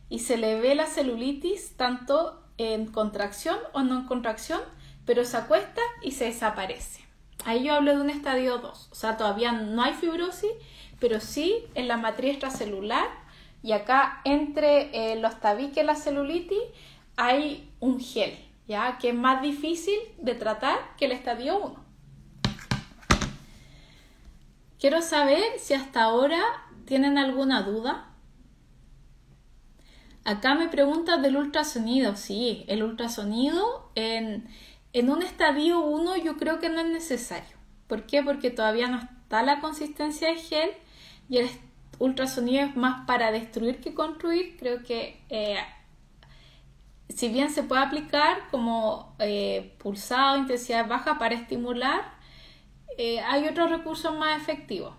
y se le ve la celulitis tanto en contracción o no en contracción, pero se acuesta y se desaparece. Ahí yo hablo de un estadio 2, o sea, todavía no hay fibrosis, pero sí en la matriz extracelular y acá entre los tabiques y la celulitis hay un gel, ¿ya? Que es más difícil de tratar que el estadio 1. Quiero saber si hasta ahora tienen alguna duda. Acá me preguntan del ultrasonido. Sí, el ultrasonido en un estadio 1 yo creo que no es necesario. ¿Por qué? Porque todavía no está la consistencia de gel y el ultrasonido es más para destruir que construir. Creo que si bien se puede aplicar como pulsado, intensidad baja para estimular, hay otros recursos más efectivos,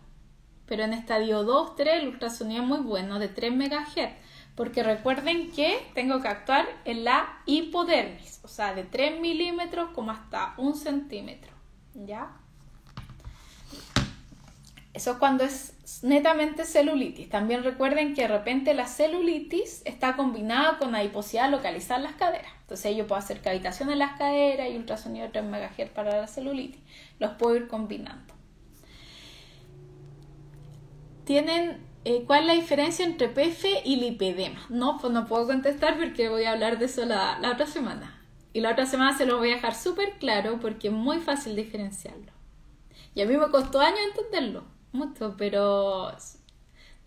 pero en estadio 2, 3 el ultrasonido es muy bueno, de 3 MHz, porque recuerden que tengo que actuar en la hipodermis, o sea, de 3 milímetros como hasta 1 centímetro, ¿ya? Eso es cuando es netamente celulitis. También recuerden que de repente la celulitis está combinada con adiposidad localizada en las caderas. Entonces yo puedo hacer cavitación en las caderas y ultrasonido de 3 MHz para la celulitis. Los puedo ir combinando. ¿Cuál es la diferencia entre PF y lipedema? No, pues no puedo contestar porque voy a hablar de eso la otra semana. Y la otra semana se lo voy a dejar súper claro porque es muy fácil diferenciarlo. Y a mí me costó años entenderlo. Mucho, pero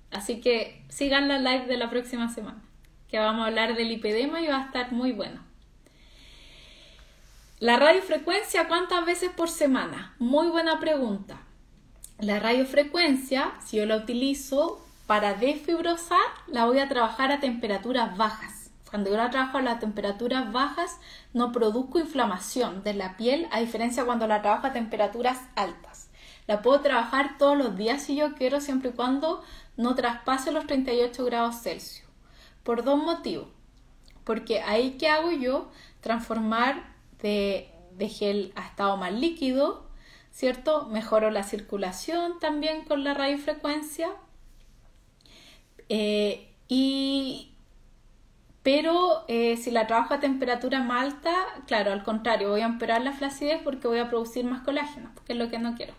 así que sigan la live de la próxima semana que vamos a hablar del lipedema y va a estar muy bueno. La radiofrecuencia, ¿cuántas veces por semana? Muy buena pregunta. La radiofrecuencia, si yo la utilizo para desfibrosar, la voy a trabajar a temperaturas bajas. Cuando yo la trabajo a las temperaturas bajas no produzco inflamación de la piel, a diferencia cuando la trabajo a temperaturas altas. La puedo trabajar todos los días si yo quiero, siempre y cuando no traspase los 38 grados Celsius. Por dos motivos. Porque ahí, ¿qué hago yo? Transformar de gel a estado más líquido, ¿cierto? Mejoro la circulación también con la radiofrecuencia. Pero si la trabajo a temperatura más alta, claro, al contrario, voy a empeorar la flacidez porque voy a producir más colágeno, que es lo que no quiero.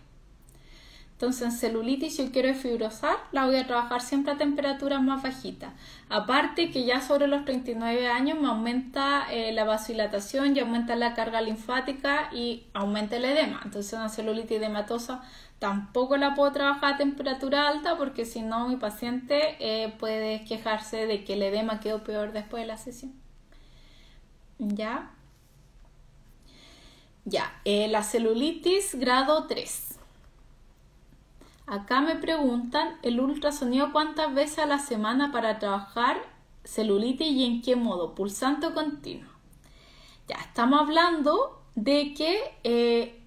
Entonces en celulitis, si yo quiero fibrosar, la voy a trabajar siempre a temperaturas más bajitas. Aparte que ya sobre los 39 años me aumenta la vasodilatación y aumenta la carga linfática y aumenta el edema. Entonces una celulitis edematosa tampoco la puedo trabajar a temperatura alta, porque si no mi paciente puede quejarse de que el edema quedó peor después de la sesión. ¿Ya? La celulitis grado 3. Acá me preguntan el ultrasonido cuántas veces a la semana para trabajar celulitis y en qué modo, pulsante o continuo. Ya, estamos hablando de que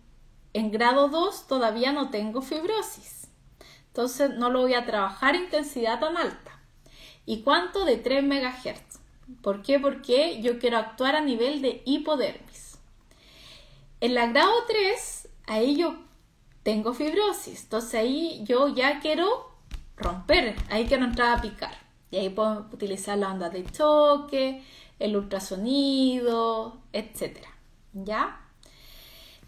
en grado 2 todavía no tengo fibrosis. Entonces no lo voy a trabajar a intensidad tan alta. ¿Y cuánto? De 3 MHz. ¿Por qué? Porque yo quiero actuar a nivel de hipodermis. En la grado 3, ahí yo tengo fibrosis, entonces ahí yo ya quiero romper, ahí quiero entrar a picar. Y ahí puedo utilizar la onda de choque, el ultrasonido, etc. ¿Ya?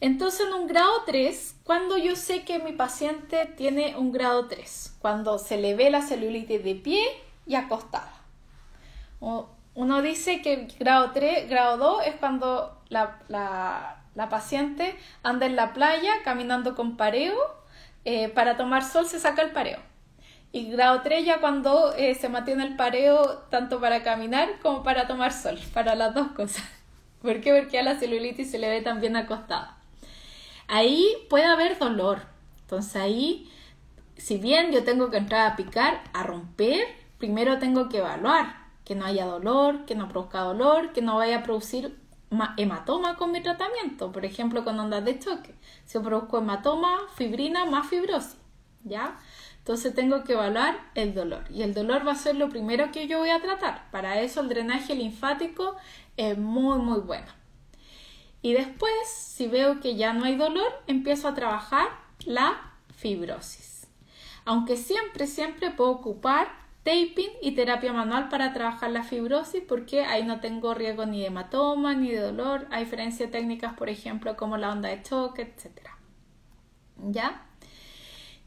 Entonces en un grado 3, cuando yo sé que mi paciente tiene un grado 3, cuando se le ve la celulitis de pie y acostada. Uno dice que grado 3, grado 2 es cuando la paciente anda en la playa caminando con pareo, para tomar sol se saca el pareo. Y grado 3 ya cuando se mantiene el pareo tanto para caminar como para tomar sol, para las dos cosas. ¿Por qué? Porque a la celulitis se le ve también acostada. Ahí puede haber dolor. Entonces ahí, si bien yo tengo que entrar a picar, a romper, primero tengo que evaluar que no haya dolor, que no produzca dolor, que no vaya a producir hematoma con mi tratamiento, por ejemplo con ondas de choque. Si yo produzco hematoma, fibrina más fibrosis, ¿ya? Entonces tengo que evaluar el dolor, y el dolor va a ser lo primero que yo voy a tratar. Para eso el drenaje linfático es muy muy bueno. Y después, si veo que ya no hay dolor, empiezo a trabajar la fibrosis. Aunque siempre puedo ocupar taping y terapia manual para trabajar la fibrosis, porque ahí no tengo riesgo ni de hematoma ni de dolor, a diferencia de técnicas, por ejemplo, como la onda de choque, etc. ¿Ya?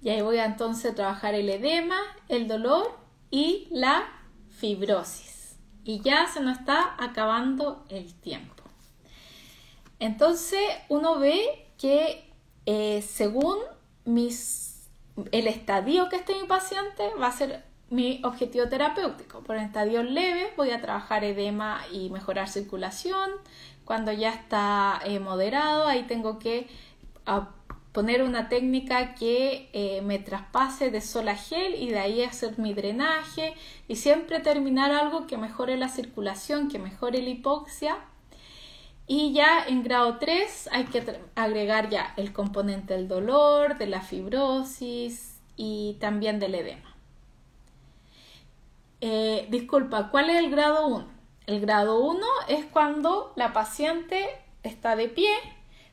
Y ahí voy a entonces trabajar el edema, el dolor y la fibrosis. Y ya se nos está acabando el tiempo. Entonces uno ve que según el estadio que esté mi paciente va a ser mi objetivo terapéutico. Por estadios leves voy a trabajar edema y mejorar circulación. Cuando ya está moderado, ahí tengo que poner una técnica que me traspase de sol a gel y de ahí hacer mi drenaje y siempre terminar algo que mejore la circulación, que mejore la hipoxia. Y ya en grado 3 hay que agregar ya el componente del dolor, de la fibrosis y también del edema. Disculpa, ¿cuál es el grado 1? El grado 1 es cuando la paciente está de pie,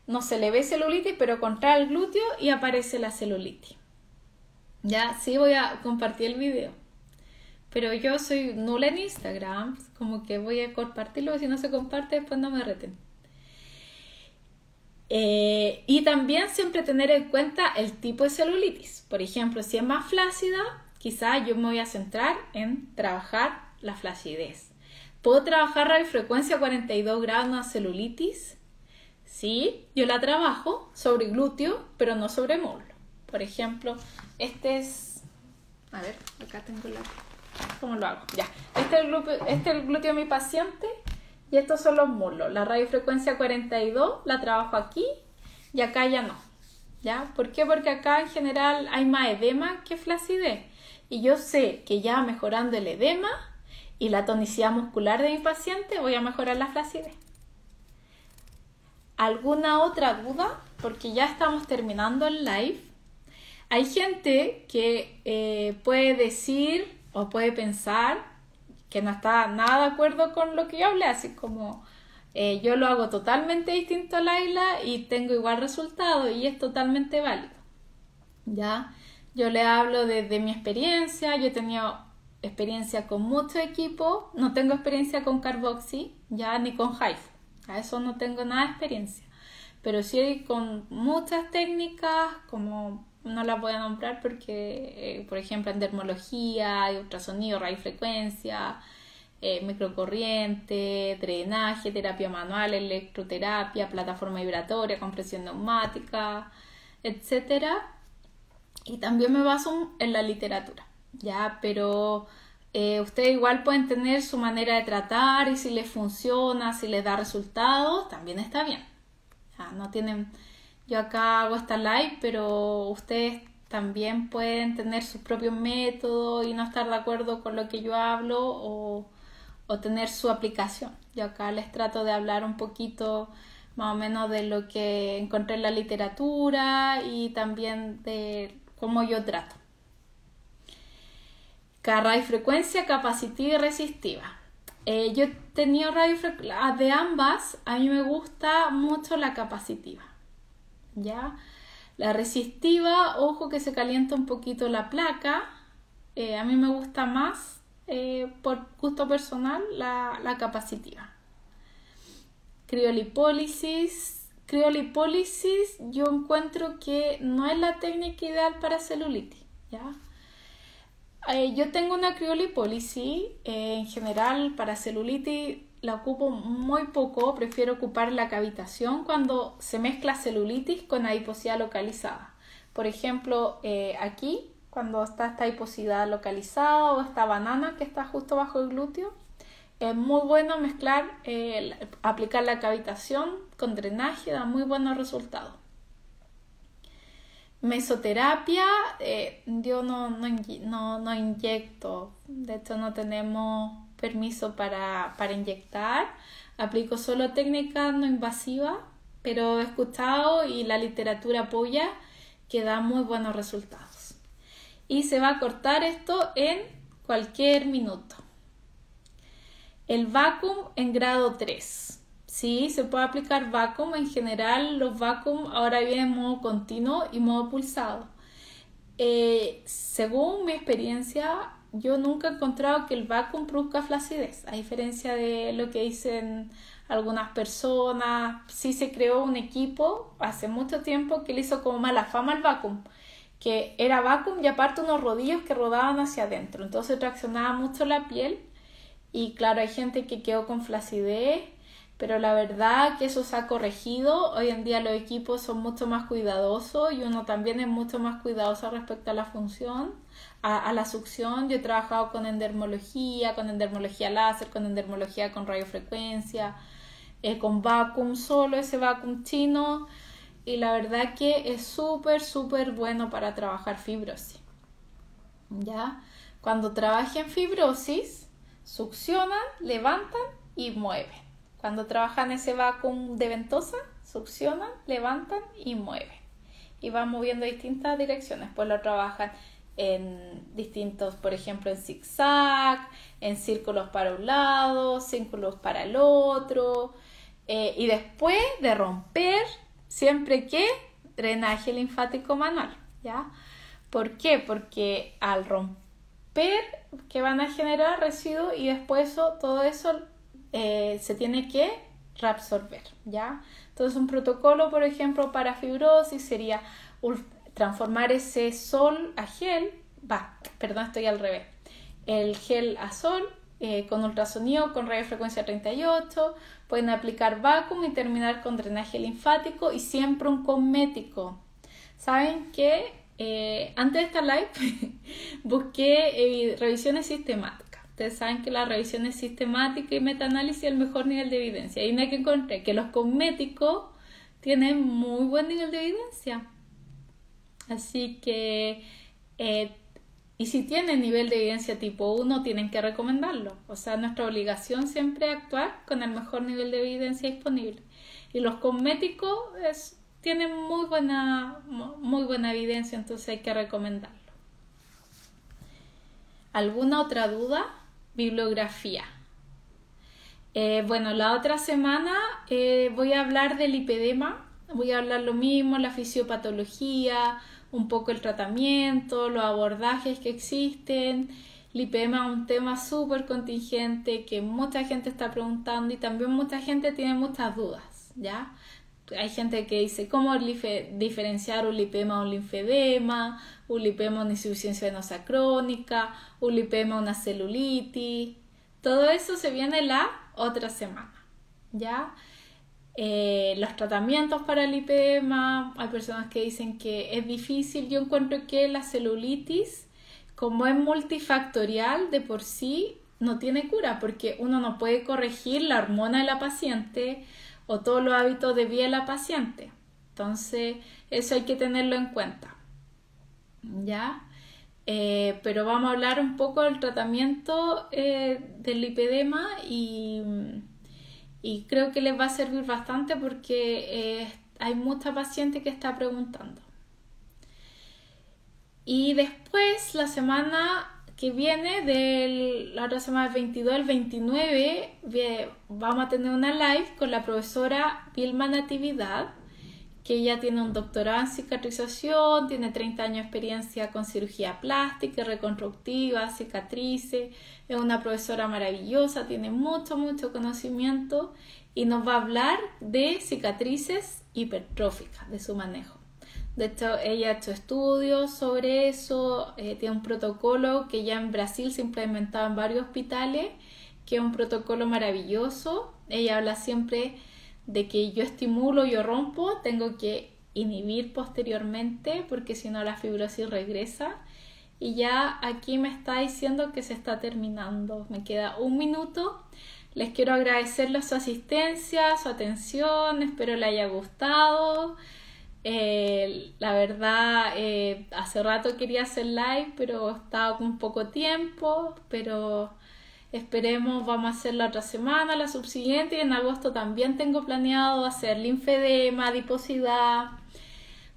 no se le ve celulitis, pero contrae el glúteo y aparece la celulitis. Ya, sí voy a compartir el video. Pero yo soy nula en Instagram, como que voy a compartirlo, si no se comparte después no me reten. Y también siempre tener en cuenta el tipo de celulitis. Por ejemplo, si es más flácida, quizás yo me voy a centrar en trabajar la flacidez. ¿Puedo trabajar radiofrecuencia 42 grados en una celulitis? Sí, yo la trabajo sobre glúteo, pero no sobre muslo. Por ejemplo, este es... A ver, acá tengo la... ¿Cómo lo hago? Ya. Este es el glúteo de mi paciente y estos son los muslos. La radiofrecuencia 42 la trabajo aquí y acá ya no. ¿Ya? ¿Por qué? Porque acá en general hay más edema que flacidez. Y yo sé que ya mejorando el edema y la tonicidad muscular de mi paciente voy a mejorar la flacidez. ¿Alguna otra duda? Porque ya estamos terminando el live. Hay gente que puede decir o puede pensar que no está nada de acuerdo con lo que yo hablé, así como yo lo hago totalmente distinto a Laila y tengo igual resultado y es totalmente válido. ¿Ya? Yo le hablo desde mi experiencia, yo he tenido experiencia con muchos equipos, no tengo experiencia con Carboxy, ya ni con HIFU, a eso no tengo nada de experiencia, pero sí con muchas técnicas como no las voy a nombrar porque, por ejemplo, en dermología hay ultrasonido, radiofrecuencia, microcorriente, drenaje, terapia manual, electroterapia, plataforma vibratoria, compresión neumática, etcétera. Y también me baso en la literatura, ¿ya? Pero ustedes igual pueden tener su manera de tratar y si les funciona, si les da resultados, también está bien. ¿Ya? No tienen... Yo acá hago esta live, pero ustedes también pueden tener sus propios métodos y no estar de acuerdo con lo que yo hablo o tener su aplicación. Yo acá les trato de hablar un poquito más o menos de lo que encontré en la literatura y también de cómo yo trato. Radiofrecuencia capacitiva y resistiva. Yo he tenido radiofrecuencia de ambas. A mí me gusta mucho la capacitiva, ¿ya? La resistiva, ojo que se calienta un poquito la placa. A mí me gusta más, por gusto personal, la capacitiva. Criolipólisis, yo encuentro que no es la técnica ideal para celulitis, ¿ya? Yo tengo una criolipólisis, en general para celulitis la ocupo muy poco, prefiero ocupar la cavitación cuando se mezcla celulitis con adiposidad localizada. Por ejemplo, aquí, cuando está esta adiposidad localizada o esta banana que está justo bajo el glúteo, es muy bueno mezclar, aplicar la cavitación con drenaje, da muy buenos resultados. Mesoterapia, yo no inyecto, de hecho no tenemos permiso para inyectar, aplico solo técnicas no invasivas, pero he escuchado y la literatura apoya que da muy buenos resultados. Y se va a cortar esto en cualquier minuto. El vacuum en grado 3. Sí, se puede aplicar vacuum. En general, los vacuum ahora vienen en modo continuo y modo pulsado. Según mi experiencia, yo nunca he encontrado que el vacuum produzca flacidez, a diferencia de lo que dicen algunas personas. Sí se creó un equipo hace mucho tiempo que le hizo como mala fama al vacuum, que era vacuum y aparte unos rodillos que rodaban hacia adentro, entonces traccionaba mucho la piel y claro, hay gente que quedó con flacidez, pero la verdad que eso se ha corregido. Hoy en día los equipos son mucho más cuidadosos y uno también es mucho más cuidadoso respecto a la función, a la succión. Yo he trabajado con endermología láser, con endermología con radiofrecuencia, con vacuum solo, ese vacuum chino, y la verdad que es súper bueno para trabajar fibrosis, ¿ya? Cuando trabajen fibrosis, succionan, levantan y mueven. Cuando trabajan ese vacuum de ventosa, succionan, levantan y mueven. Y van moviendo distintas direcciones. Pues lo trabajan en distintos, por ejemplo, en zigzag, en círculos para un lado, círculos para el otro. Y después de romper, siempre que drenaje linfático manual, ¿ya? ¿Por qué? Porque al romper, que van a generar residuos y después todo eso se tiene que reabsorber, ¿ya? Entonces un protocolo, por ejemplo, para fibrosis sería transformar ese sol a gel, estoy al revés, el gel a sol con ultrasonido, con radiofrecuencia 38, pueden aplicar vacuum y terminar con drenaje linfático y siempre un cosmético. ¿Saben qué? Antes de esta live busqué revisiones sistemáticas. Ustedes saben que la revisión es sistemática y metaanálisis es el mejor nivel de evidencia. Y no hay que encontrar que los cosméticos tienen muy buen nivel de evidencia. Así que, y si tienen nivel de evidencia tipo 1, tienen que recomendarlo. O sea, nuestra obligación siempre es actuar con el mejor nivel de evidencia disponible. Y los cosméticos tienen muy buena evidencia, entonces hay que recomendarlo. ¿Alguna otra duda? Bibliografía. Bueno, la otra semana voy a hablar del lipedema, voy a hablar lo mismo, la fisiopatología, un poco el tratamiento, los abordajes que existen. Lipedema es un tema súper contingente que mucha gente está preguntando y también mucha gente tiene muchas dudas, ¿ya? hay gente que dice cómo diferenciar un lipema de un linfedema, un lipema una insuficiencia venosa crónica, un lipema una celulitis. Todo eso se viene la otra semana, ¿ya? Los tratamientos para el lipema, hay personas que dicen que es difícil. Yo encuentro que la celulitis, como es multifactorial de por sí, no tiene cura, porque uno no puede corregir la hormona de la paciente o todos los hábitos de vida de la paciente. Entonces, eso hay que tenerlo en cuenta, ¿ya? Pero vamos a hablar un poco del tratamiento del lipedema y creo que les va a servir bastante porque hay mucha paciente que está preguntando. Y después, la semana que viene, la otra semana del 22 al 29, vamos a tener una live con la profesora Vilma Natividad, que ella tiene un doctorado en cicatrización, tiene 30 años de experiencia con cirugía plástica, reconstructiva, cicatrices, es una profesora maravillosa, tiene mucho conocimiento y nos va a hablar de cicatrices hipertróficas, de su manejo. De hecho, ella ha hecho estudios sobre eso, tiene un protocolo que ya en Brasil se implementaba en varios hospitales, que es un protocolo maravilloso. Ella habla siempre de que yo estimulo, yo rompo, tengo que inhibir posteriormente porque si no la fibrosis regresa. Y ya aquí me está diciendo que se está terminando, me queda 1 minuto. Les quiero agradecerles su asistencia, su atención, espero les haya gustado. La verdad, hace rato quería hacer live, pero estaba con poco tiempo, pero esperemos, vamos a hacer la otra semana, la subsiguiente, y en agosto también tengo planeado hacer linfedema, adiposidad.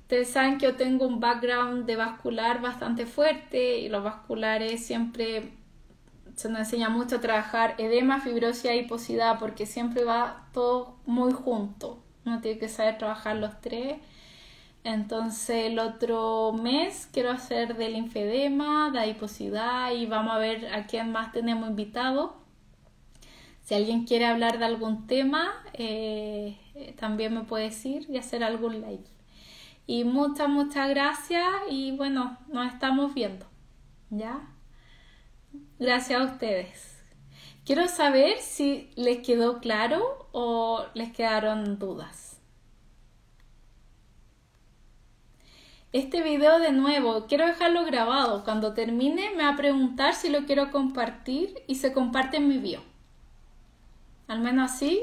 Ustedes saben que yo tengo un background de vascular bastante fuerte y los vasculares siempre se nos enseña mucho a trabajar edema, fibrosis y adiposidad porque siempre va todo muy junto. Uno tiene que saber trabajar los tres. Entonces el otro mes quiero hacer de linfedema, de adiposidad y vamos a ver a quién más tenemos invitado. Si alguien quiere hablar de algún tema, también me puede decir y hacer algún live. Y muchas gracias y bueno, nos estamos viendo, ¿ya? Gracias a ustedes. Quiero saber si les quedó claro o les quedaron dudas. Este video de nuevo, quiero dejarlo grabado. Cuando termine me va a preguntar si lo quiero compartir y se comparte en mi bio. Al menos así.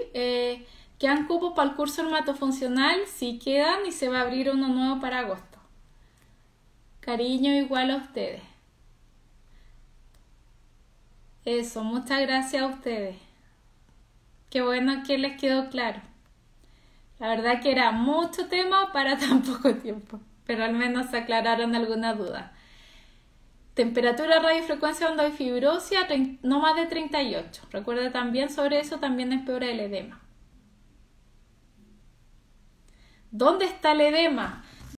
¿Quedan cupos para el curso hermatofuncional? Sí quedan y se va a abrir uno nuevo para agosto. Cariño igual a ustedes. Eso, muchas gracias a ustedes. Qué bueno que les quedó claro. La verdad que era mucho tema para tan poco tiempo, pero al menos se aclararon alguna duda. Temperatura, radiofrecuencia, onda y fibrosis, no más de 38. Recuerda también sobre eso, también empeora el edema. ¿Dónde está el edema?